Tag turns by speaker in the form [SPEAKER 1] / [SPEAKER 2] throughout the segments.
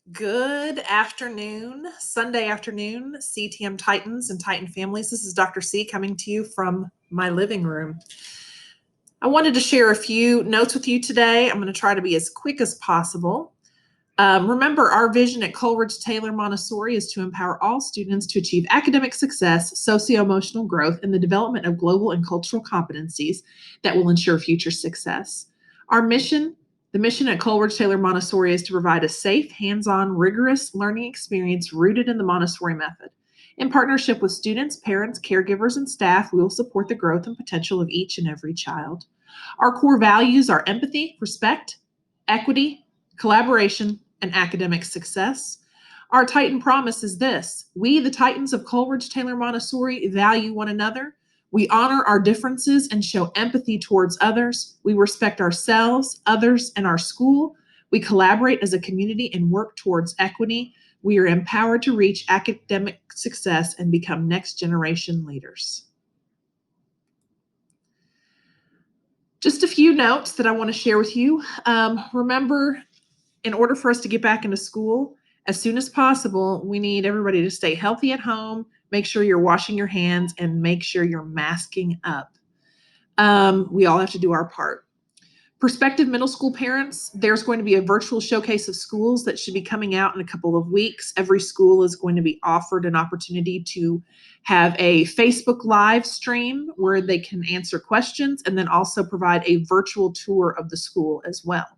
[SPEAKER 1] Good afternoon, Sunday afternoon, CTM Titans and Titan families. This is Dr. C coming to you from my living room. I wanted to share a few notes with you today. I'm going to try to be as quick as possible. Remember, our vision at Coleridge Taylor Montessori is to empower all students to achieve academic success, socio-emotional growth, and the development of global and cultural competencies that will ensure future success. Our mission, the mission at Coleridge Taylor Montessori, is to provide a safe, hands-on, rigorous learning experience rooted in the Montessori method. In partnership with students, parents, caregivers, and staff, we will support the growth and potential of each and every child. Our core values are empathy, respect, equity, collaboration, and academic success. Our Titan promise is this: we, the Titans of Coleridge Taylor Montessori, value one another. We honor our differences and show empathy towards others. We respect ourselves, others, and our school. We collaborate as a community and work towards equity. We are empowered to reach academic success and become next generation leaders. Just a few notes that I want to share with you. Remember, in order for us to get back into school as soon as possible, we need everybody to stay healthy at home, make sure you're washing your hands, and make sure you're masking up. We all have to do our part. Prospective middle school parents, there's going to be a virtual showcase of schools that should be coming out in a couple of weeks. Every school is going to be offered an opportunity to have a Facebook live stream where they can answer questions and then also provide a virtual tour of the school as well.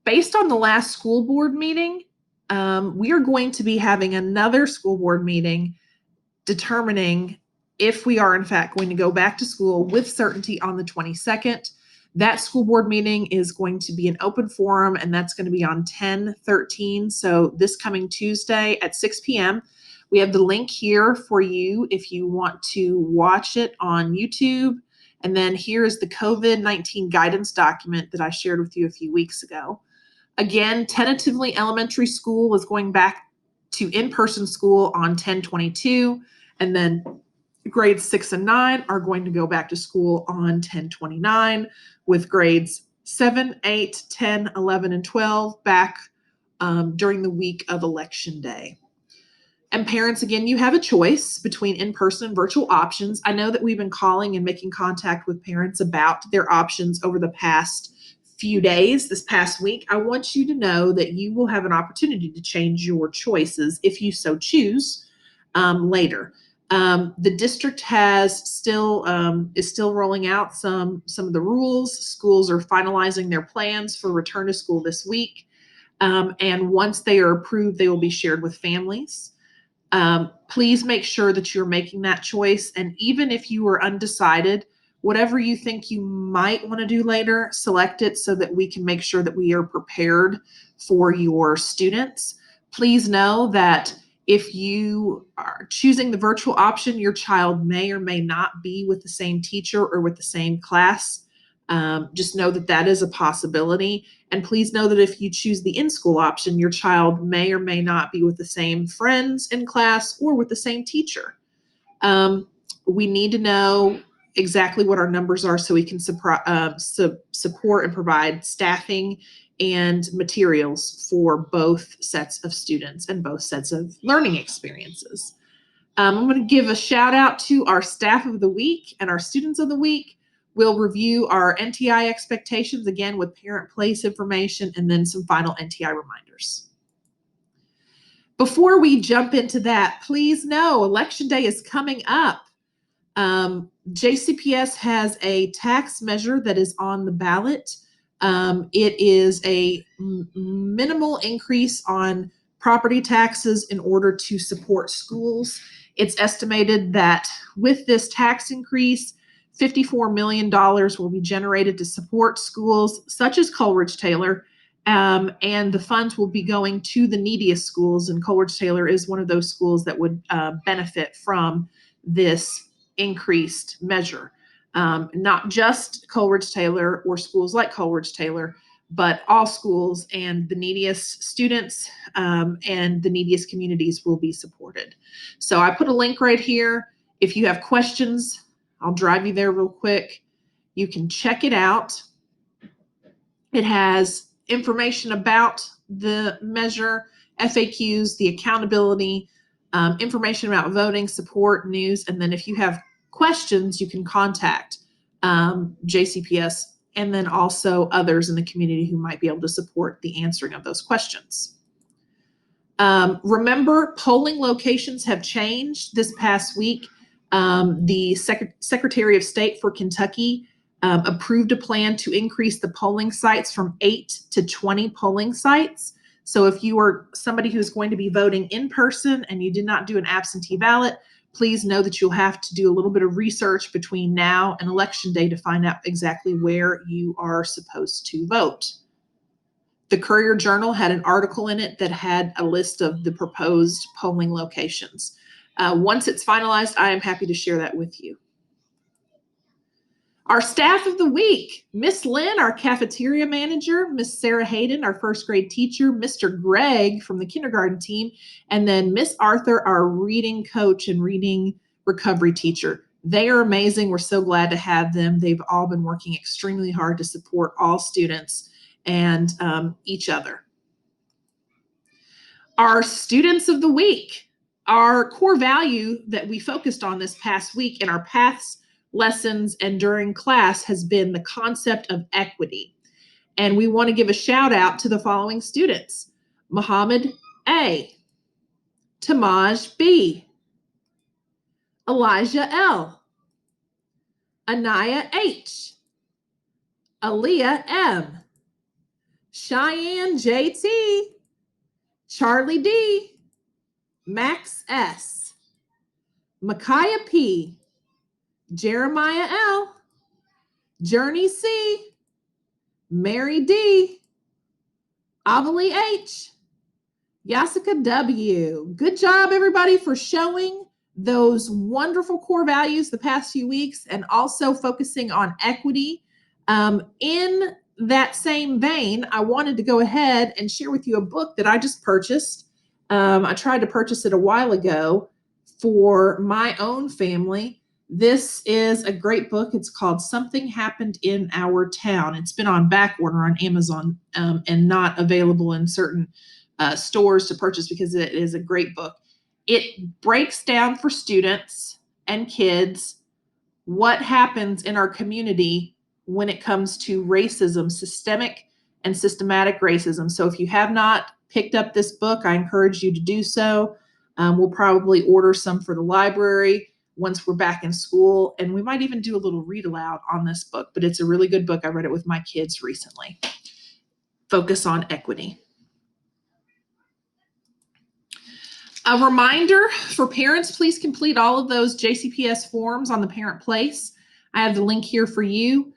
[SPEAKER 1] Based on the last school board meeting, we are going to be having another school board meeting determining if we are in fact going to go back to school with certainty on the 22nd. That school board meeting is going to be an open forum, and that's going to be on 10/13. So this coming Tuesday at 6 p.m. We have the link here for you if you want to watch it on YouTube. And then here is the COVID-19 guidance document that I shared with you a few weeks ago. Again, tentatively, elementary school is going back to in-person school on 10/22, and then grades 6 and 9 are going to go back to school on 10/29, with grades 7, 8, 10, 11, and 12 back during the week of Election Day. And parents, again, you have a choice between in-person and virtual options. I know that we've been calling and making contact with parents about their options over the past few days, this past week. I want you to know that you will have an opportunity to change your choices if you so choose later. The district is still rolling out some of the rules. Schools are finalizing their plans for return to school this week. And once they are approved, they will be shared with families. Please make sure that you're making that choice. And even if you are undecided, whatever you think you might want to do later, select it so that we can make sure that we are prepared for your students. Please know that if you are choosing the virtual option, your child may or may not be with the same teacher or with the same class. Just know that that is a possibility. And please know that if you choose the in-school option, your child may or may not be with the same friends in class or with the same teacher. We need to know exactly what our numbers are so we can support and provide staffing and materials for both sets of students and both sets of learning experiences. I'm going to give a shout out to our staff of the week and our students of the week. We'll review our NTI expectations again with parent place information and then some final NTI reminders. Before we jump into that, please know Election Day is coming up. JCPS has a tax measure that is on the ballot. It is a minimal increase on property taxes in order to support schools. It's estimated that with this tax increase, $54 million will be generated to support schools such as Coleridge Taylor, and the funds will be going to the neediest schools, and Coleridge Taylor is one of those schools that would benefit from this increased measure. Not just Coleridge Taylor or schools like Coleridge Taylor, but all schools and the neediest students and the neediest communities will be supported. So I put a link right here. If you have questions, I'll drive you there real quick. You can check it out. It has information about the measure, FAQs, the accountability, information about voting, support, news, and then if you have questions, you can contact JCPS and then also others in the community who might be able to support the answering of those questions. Remember, polling locations have changed this past week. The Secretary of State for Kentucky approved a plan to increase the polling sites from 8 to 20 polling sites. So if you are somebody who's going to be voting in person and you did not do an absentee ballot, please know that you'll have to do a little bit of research between now and Election Day to find out exactly where you are supposed to vote. The Courier-Journal had an article in it that had a list of the proposed polling locations. Once it's finalized, I am happy to share that with you. Our staff of the week, Miss Lynn, our cafeteria manager, Miss Sarah Hayden, our first grade teacher, Mr. Greg from the kindergarten team, and then Miss Arthur, our reading coach and reading recovery teacher. They are amazing. We're so glad to have them. They've all been working extremely hard to support all students and each other. Our students of the week, our core value that we focused on this past week in our paths, lessons, and during class has been the concept of equity. And we want to give a shout out to the following students: Muhammad A, Tamaj B, Elijah L, Anaya H, Aaliyah M, Cheyenne JT, Charlie D, Max S, Micaiah P, Jeremiah L, Journey C, Mary D, Avalie H, Yasica W. Good job, everybody, for showing those wonderful core values the past few weeks and also focusing on equity. In that same vein, I wanted to go ahead and share with you a book that I just purchased. I tried to purchase it a while ago for my own family. This is a great book. It's called Something Happened in Our Town. It's been on back order on Amazon and not available in certain stores to purchase because it is a great book. It breaks down for students and kids what happens in our community when it comes to racism, systemic and systematic racism. So if you have not picked up this book, I encourage you to do so. We'll probably order some for the library once we're back in school, and we might even do a little read aloud on this book, but it's a really good book. I read it with my kids recently. Focus on equity. A reminder for parents, please complete all of those JCPS forms on the Parent Place. I have the link here for you.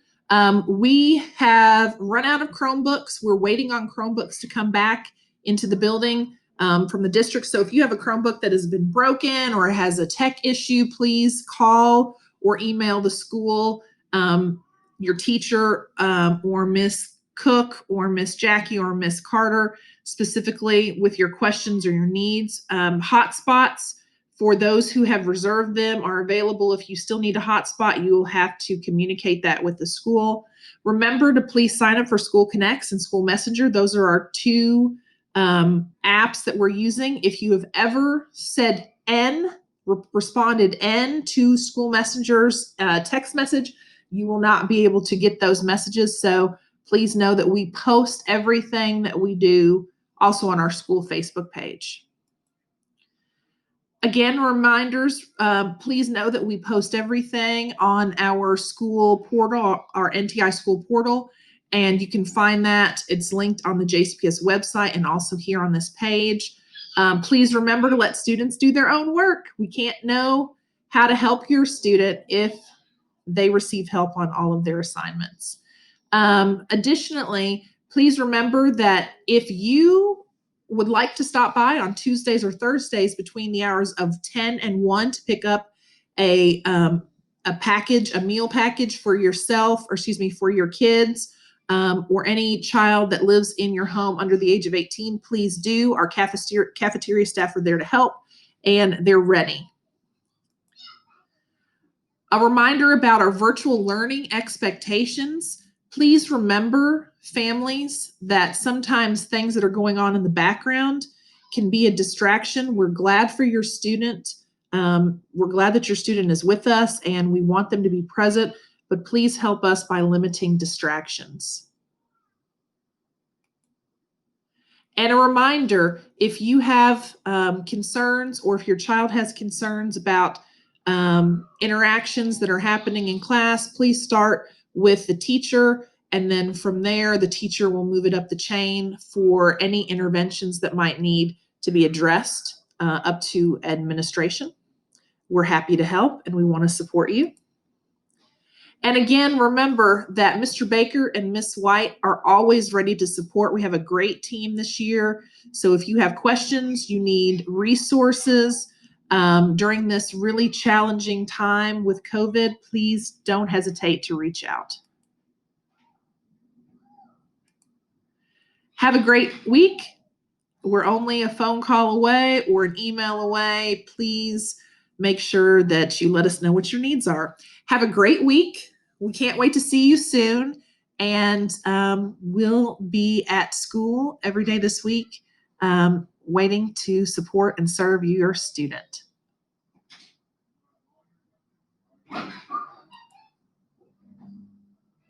[SPEAKER 1] We have run out of Chromebooks. We're waiting on Chromebooks to come back into the building from the district. So if you have a Chromebook that has been broken or has a tech issue, please call or email the school, your teacher, or Miss Cook or Miss Jackie or Miss Carter, specifically with your questions or your needs. Hotspots for those who have reserved them are available. If you still need a hotspot, you will have to communicate that with the school. Remember to please sign up for School Connects and School Messenger. Those are our two apps that we're using. If you have ever said N, responded N to School Messenger's text message, you will not be able to get those messages. So please know that we post everything that we do also on our school Facebook page. Again, reminders, please know that we post everything on our school portal, our NTI school portal, and you can find that. It's linked on the JCPS website and also here on this page. Please remember to let students do their own work. We can't know how to help your student if they receive help on all of their assignments. Additionally, please remember that if you would like to stop by on Tuesdays or Thursdays between the hours of 10 and 1 to pick up a package, a meal package for yourself, or excuse me, for your kids, or any child that lives in your home under the age of 18, please do. Our cafeteria staff are there to help, and they're ready. A reminder about our virtual learning expectations. Please remember families that sometimes things that are going on in the background can be a distraction. We're glad for your student. We're glad that your student is with us and we want them to be present, but please help us by limiting distractions. And a reminder, if you have concerns or if your child has concerns about interactions that are happening in class, please start with the teacher. And then from there, the teacher will move it up the chain for any interventions that might need to be addressed up to administration. We're happy to help and we want to support you. And again, remember that Mr. Baker and Miss White are always ready to support. We have a great team this year. So if you have questions, you need resources during this really challenging time with COVID, please don't hesitate to reach out. Have a great week. We're only a phone call away or an email away. Please make sure that you let us know what your needs are. Have a great week. We can't wait to see you soon. And we'll be at school every day this week, waiting to support and serve your student.